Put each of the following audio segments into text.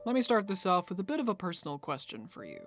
Let me start this off with a bit of a personal question for you.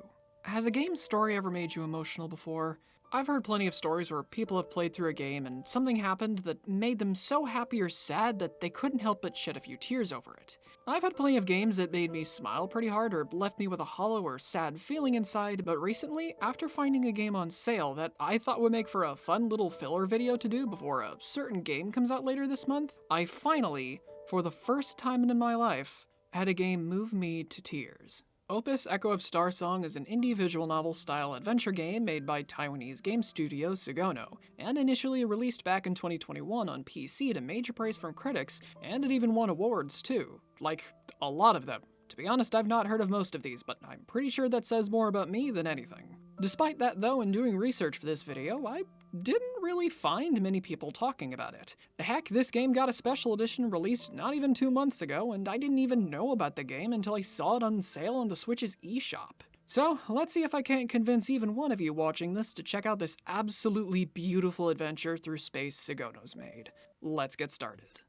Has a game's story ever made you emotional before? I've heard plenty of stories where people have played through a game and something happened that made them so happy or sad that they couldn't help but shed a few tears over it. I've had plenty of games that made me smile pretty hard or left me with a hollow or sad feeling inside, but recently, after finding a game on sale that I thought would make for a fun little filler video to do before a certain game comes out later this month, I finally, for the first time in my life, had a game move me to tears. Opus Echo of Starsong is an indie visual novel-style adventure game made by Taiwanese game studio Sigono, and initially released back in 2021 on PC to major praise from critics, and it even won awards too. Like, a lot of them. To be honest, I've not heard of most of these, but I'm pretty sure that says more about me than anything. Despite that though, in doing research for this video, I didn't really find many people talking about it. Heck, this game got a special edition released not even 2 months ago, and I didn't even know about the game until I saw it on sale on the Switch's eShop. So, let's see if I can't convince even one of you watching this to check out this absolutely beautiful adventure through space Sigono's made. Let's get started.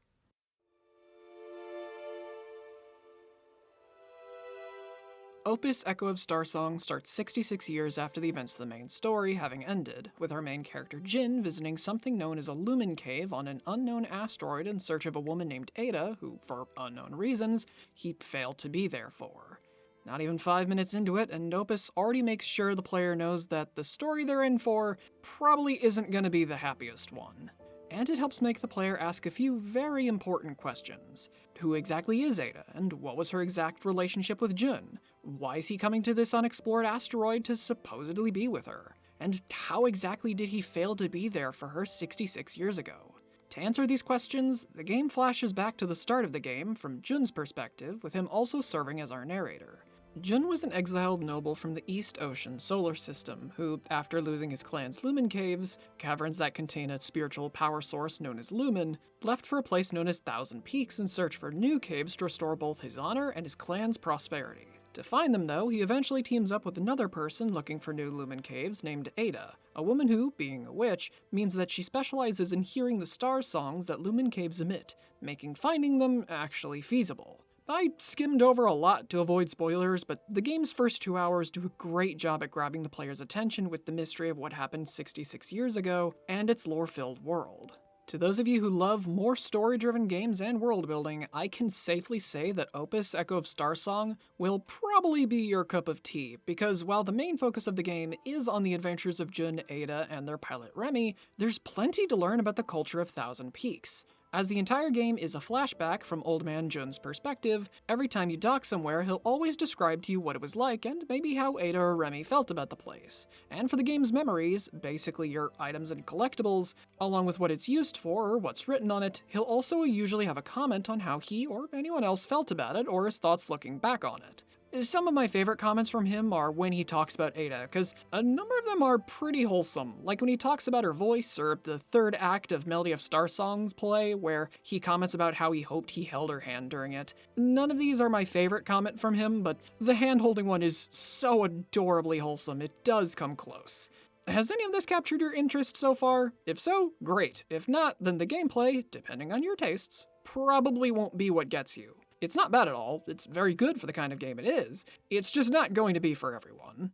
Opus Echo of Starsong starts 66 years after the events of the main story having ended, with our main character Jin visiting something known as a lumen cave on an unknown asteroid in search of a woman named Ada, who, for unknown reasons, he failed to be there for. Not even 5 minutes into it, and Opus already makes sure the player knows that the story they're in for probably isn't gonna be the happiest one. And it helps make the player ask a few very important questions. Who exactly is Ada, and what was her exact relationship with Jun? Why is he coming to this unexplored asteroid to supposedly be with her? And how exactly did he fail to be there for her 66 years ago? To answer these questions, the game flashes back to the start of the game from Jun's perspective, with him also serving as our narrator. Jun was an exiled noble from the East Ocean solar system who, after losing his clan's Lumen Caves, caverns that contain a spiritual power source known as Lumen, left for a place known as Thousand Peaks in search for new caves to restore both his honor and his clan's prosperity. To find them though, he eventually teams up with another person looking for new Lumen Caves named Ada, a woman who, being a witch, means that she specializes in hearing the star songs that Lumen Caves emit, making finding them actually feasible. I skimmed over a lot to avoid spoilers, but the game's first 2 hours do a great job at grabbing the player's attention with the mystery of what happened 66 years ago and its lore-filled world. To those of you who love more story-driven games and world-building, I can safely say that Opus Echo of Starsong will probably be your cup of tea, because while the main focus of the game is on the adventures of Jun, Ada, and their pilot Remy, there's plenty to learn about the culture of Thousand Peaks. As the entire game is a flashback from Old Man Jun's perspective, every time you dock somewhere he'll always describe to you what it was like and maybe how Ada or Remy felt about the place. And for the game's memories, basically your items and collectibles, along with what it's used for or what's written on it, he'll also usually have a comment on how he or anyone else felt about it or his thoughts looking back on it. Some of my favorite comments from him are when he talks about Ada, because a number of them are pretty wholesome, like when he talks about her voice, or the third act of Melody of Starsong's play, where he comments about how he hoped he held her hand during it. None of these are my favorite comment from him, but the hand-holding one is so adorably wholesome, it does come close. Has any of this captured your interest so far? If so, great. If not, then the gameplay, depending on your tastes, probably won't be what gets you. It's not bad at all, it's very good for the kind of game it is, it's just not going to be for everyone.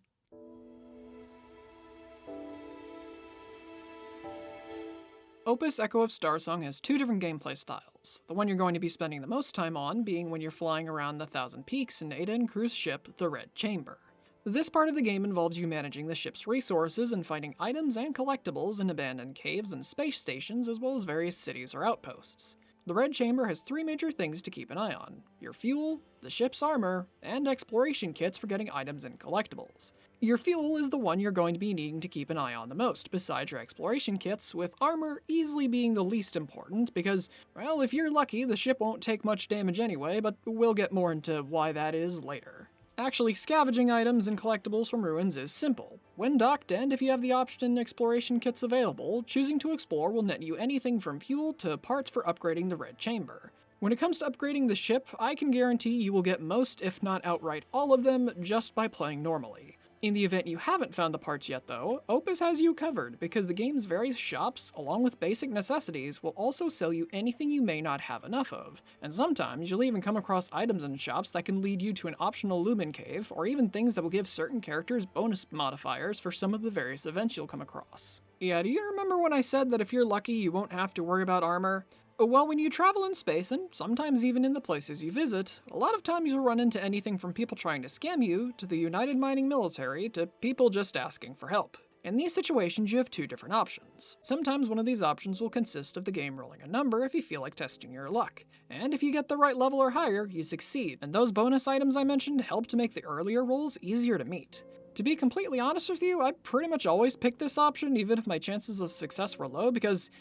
Opus Echo of Starsong has 2 different gameplay styles, the one you're going to be spending the most time on being when you're flying around the Thousand Peaks in Ada and crew's ship, the Red Chamber. This part of the game involves you managing the ship's resources and finding items and collectibles in abandoned caves and space stations as well as various cities or outposts. The Red Chamber has 3 major things to keep an eye on: your fuel, the ship's armor, and exploration kits for getting items and collectibles. Your fuel is the one you're going to be needing to keep an eye on the most, besides your exploration kits, with armor easily being the least important because, well, if you're lucky, the ship won't take much damage anyway, but we'll get more into why that is later. Actually, scavenging items and collectibles from ruins is simple. When docked, and if you have the option exploration kits available, choosing to explore will net you anything from fuel to parts for upgrading the Red Chamber. When it comes to upgrading the ship, I can guarantee you will get most, if not outright all of them, just by playing normally. In the event you haven't found the parts yet though, Opus has you covered because the game's various shops, along with basic necessities, will also sell you anything you may not have enough of. And sometimes you'll even come across items in shops that can lead you to an optional Lumen Cave, or even things that will give certain characters bonus modifiers for some of the various events you'll come across. Yeah, do you remember when I said that if you're lucky you won't have to worry about armor? Well, when you travel in space, and sometimes even in the places you visit, a lot of times you'll run into anything from people trying to scam you, to the United Mining military, to people just asking for help. In these situations, you have two different options. Sometimes one of these options will consist of the game rolling a number if you feel like testing your luck. And if you get the right level or higher, you succeed, and those bonus items I mentioned help to make the earlier rolls easier to meet. To be completely honest with you, I pretty much always pick this option even if my chances of success were low because,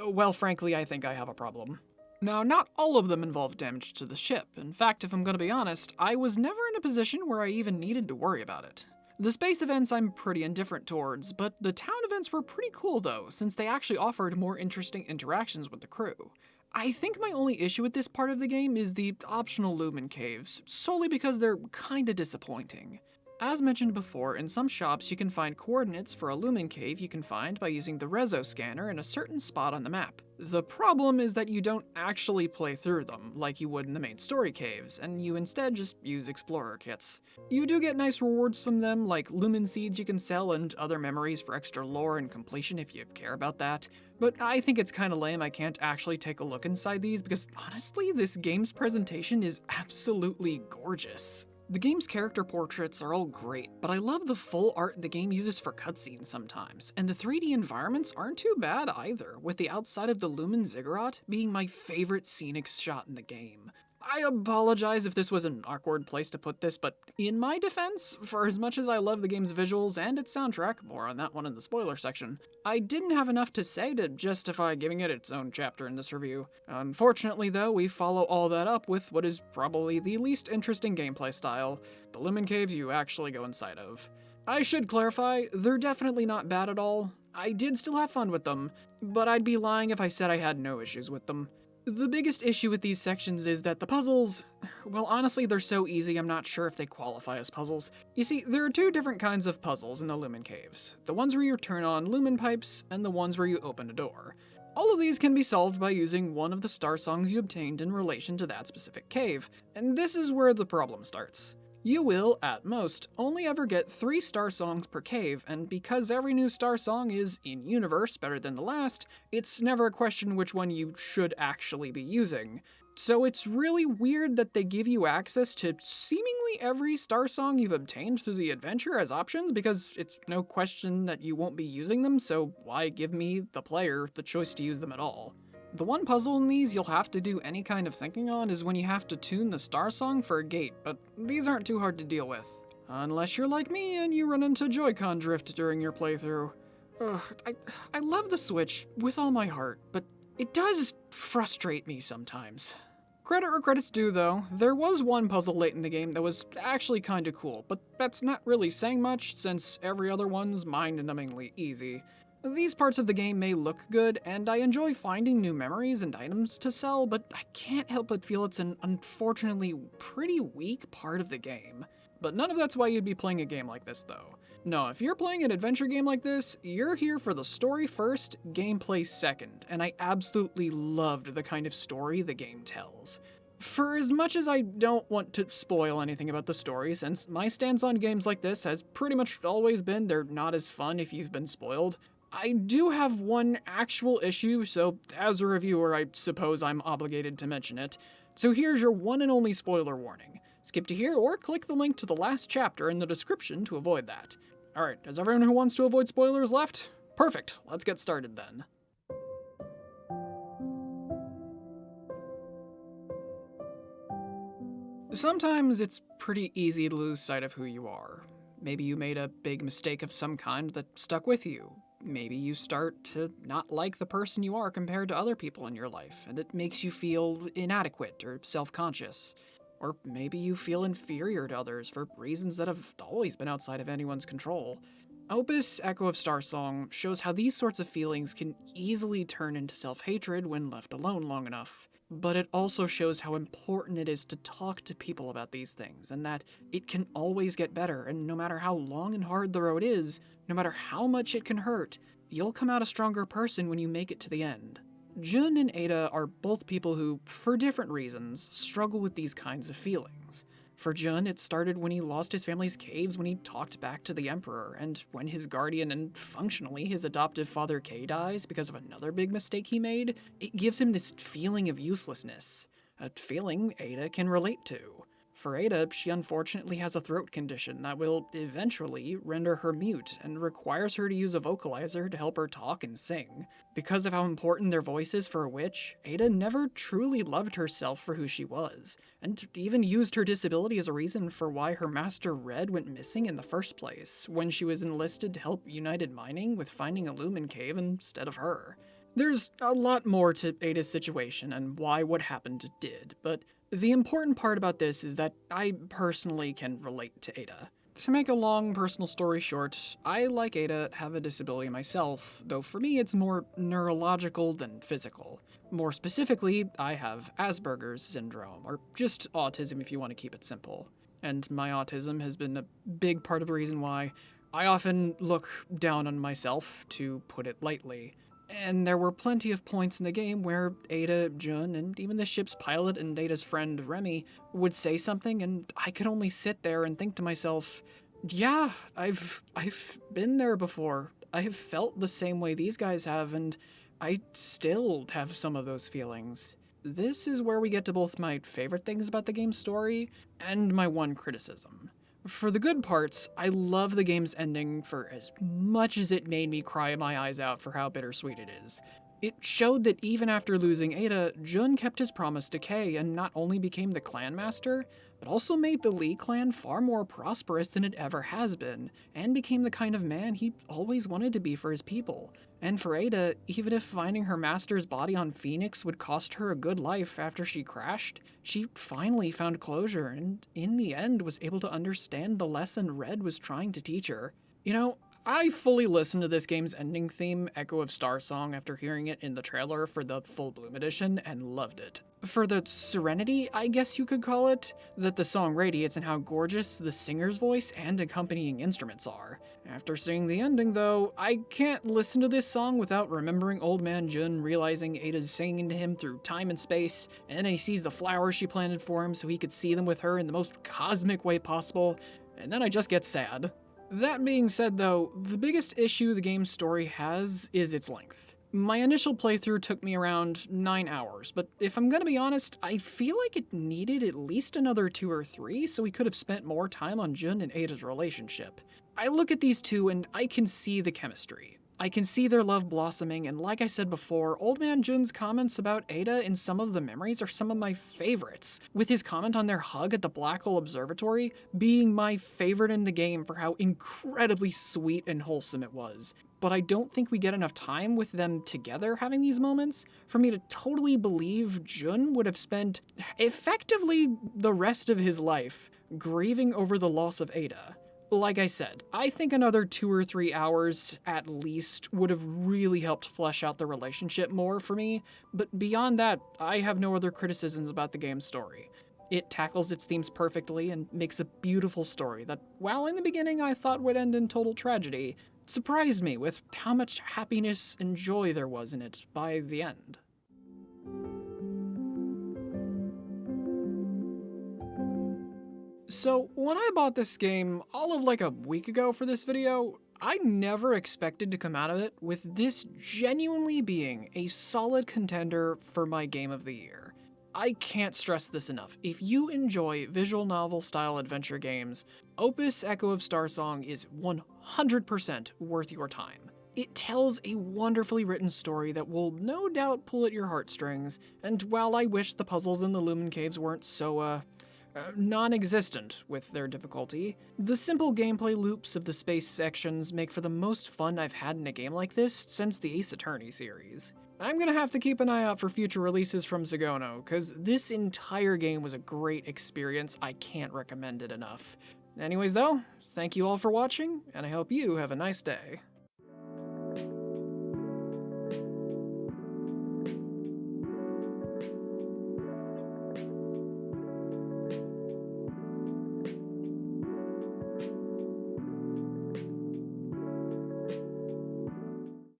well, frankly, I think I have a problem. Now, not all of them involve damage to the ship. In fact, if I'm going to be honest, I was never in a position where I even needed to worry about it. The space events I'm pretty indifferent towards, but the town events were pretty cool though, since they actually offered more interesting interactions with the crew. I think my only issue with this part of the game is the optional Lumen Caves, solely because they're kinda disappointing. As mentioned before, in some shops you can find coordinates for a Lumen Cave you can find by using the Reso scanner in a certain spot on the map. The problem is that you don't actually play through them, like you would in the main story caves, and you instead just use explorer kits. You do get nice rewards from them, like Lumen Seeds you can sell and other memories for extra lore and completion if you care about that, but I think it's kinda lame I can't actually take a look inside these because honestly, this game's presentation is absolutely gorgeous. The game's character portraits are all great, but I love the full art the game uses for cutscenes sometimes, and the 3D environments aren't too bad either, with the outside of the Lumen Ziggurat being my favorite scenic shot in the game. I apologize if this was an awkward place to put this, but in my defense, for as much as I love the game's visuals and its soundtrack, more on that one in the spoiler section, I didn't have enough to say to justify giving it its own chapter in this review. Unfortunately though, we follow all that up with what is probably the least interesting gameplay style, the Lumen Caves you actually go inside of. I should clarify, they're definitely not bad at all. I did still have fun with them, but I'd be lying if I said I had no issues with them. The biggest issue with these sections is that the puzzles, well honestly they're so easy I'm not sure if they qualify as puzzles. You see, there are two different kinds of puzzles in the Lumen Caves. The ones where you turn on lumen pipes, and the ones where you open a door. All of these can be solved by using one of the star songs you obtained in relation to that specific cave, and this is where the problem starts. You will, at most, only ever get 3 star songs per cave, and because every new star song is, in-universe, better than the last, it's never a question which one you should actually be using. So it's really weird that they give you access to seemingly every star song you've obtained through the adventure as options, because it's no question that you won't be using them, so why give me, the player, the choice to use them at all? The one puzzle in these you'll have to do any kind of thinking on is when you have to tune the star song for a gate, but these aren't too hard to deal with. Unless you're like me and you run into Joy-Con drift during your playthrough. I love the Switch with all my heart, but it does frustrate me sometimes. Credit where credit's due though, there was one puzzle late in the game that was actually kinda cool, but that's not really saying much since every other one's mind-numbingly easy. These parts of the game may look good, and I enjoy finding new memories and items to sell, but I can't help but feel it's an unfortunately pretty weak part of the game. But none of that's why you'd be playing a game like this though. No, if you're playing an adventure game like this, you're here for the story first, gameplay second, and I absolutely loved the kind of story the game tells. For as much as I don't want to spoil anything about the story, since my stance on games like this has pretty much always been they're not as fun if you've been spoiled, I do have one actual issue, so as a reviewer I suppose I'm obligated to mention it. So here's your one and only spoiler warning. Skip to here or click the link to the last chapter in the description to avoid that. Alright, has everyone who wants to avoid spoilers left? Perfect, let's get started then. Sometimes it's pretty easy to lose sight of who you are. Maybe you made a big mistake of some kind that stuck with you. Maybe you start to not like the person you are compared to other people in your life, and it makes you feel inadequate or self-conscious. Or maybe you feel inferior to others for reasons that have always been outside of anyone's control. Opus Echo of Starsong shows how these sorts of feelings can easily turn into self-hatred when left alone long enough. but it also shows how important it is to talk to people about these things, and that it can always get better, and no matter how long and hard the road is, no matter how much it can hurt, you'll come out a stronger person when you make it to the end. Jun and Ada are both people who, for different reasons, struggle with these kinds of feelings. For Jun, it started when he lost his family's caves when he talked back to the Emperor, and when his guardian and functionally his adoptive father Kei dies because of another big mistake he made, it gives him this feeling of uselessness, a feeling Ada can relate to. For Ada, she unfortunately has a throat condition that will eventually render her mute and requires her to use a vocalizer to help her talk and sing. Because of how important their voice is for a witch, Ada never truly loved herself for who she was, and even used her disability as a reason for why her master Red went missing in the first place, when she was enlisted to help United Mining with finding a Lumen Cave instead of her. There's a lot more to Ada's situation and why what happened did, but the important part about this is that I personally can relate to Ada. To make a long personal story short, I, like Ada, have a disability myself, though for me it's more neurological than physical. More specifically, I have Asperger's syndrome, or just autism if you want to keep it simple. And my autism has been a big part of the reason why I often look down on myself, to put it lightly. And there were plenty of points in the game where Ada, Jun, and even the ship's pilot and Ada's friend Remy would say something, and I could only sit there and think to myself, yeah, I've been there before. I have felt the same way these guys have, and I still have some of those feelings. This is where we get to both my favorite things about the game's story and my one criticism. For the good parts, I love the game's ending for as much as it made me cry my eyes out for how bittersweet it is. It showed that even after losing Ada, Jun kept his promise to Kei and not only became the clan master, but also made the Lee clan far more prosperous than it ever has been, and became the kind of man he always wanted to be for his people. And for Ada, even if finding her master's body on Phoenix would cost her a good life after she crashed, she finally found closure and, in the end, was able to understand the lesson Red was trying to teach her. You know, I fully listened to this game's ending theme, Echo of Starsong, after hearing it in the trailer for the Full Bloom edition, and loved it. For the serenity, I guess you could call it, that the song radiates and how gorgeous the singer's voice and accompanying instruments are. After seeing the ending, though, I can't listen to this song without remembering Old Man Jun realizing Ada's singing to him through time and space, and then he sees the flowers she planted for him so he could see them with her in the most cosmic way possible, and then I just get sad. That being said though, the biggest issue the game's story has is its length. My initial playthrough took me around 9 hours, but if I'm gonna be honest, I feel like it needed at least another 2 or 3 so we could have spent more time on Jun and Ada's relationship. I look at these two and I can see the chemistry. I can see their love blossoming, and like I said before, Old Man Jun's comments about Ada in some of the memories are some of my favorites, with his comment on their hug at the Black Hole Observatory being my favorite in the game for how incredibly sweet and wholesome it was. But I don't think we get enough time with them together having these moments for me to totally believe Jun would have spent effectively the rest of his life grieving over the loss of Ada. Like I said, I think another 2 or 3 hours at least would have really helped flesh out the relationship more for me, but beyond that, I have no other criticisms about the game's story. It tackles its themes perfectly and makes a beautiful story that, while in the beginning I thought would end in total tragedy, surprised me with how much happiness and joy there was in it by the end. So, when I bought this game all of like a week ago for this video, I never expected to come out of it with this genuinely being a solid contender for my game of the year. I can't stress this enough. If you enjoy visual novel style adventure games, Opus Echo of Starsong is 100% worth your time. It tells a wonderfully written story that will no doubt pull at your heartstrings, and while I wish the puzzles in the Lumen Caves weren't so, non-existent with their difficulty, the simple gameplay loops of the space sections make for the most fun I've had in a game like this since the Ace Attorney series. I'm gonna have to keep an eye out for future releases from Sigono, cause this entire game was a great experience. I can't recommend it enough. Anyways though, thank you all for watching, and I hope you have a nice day.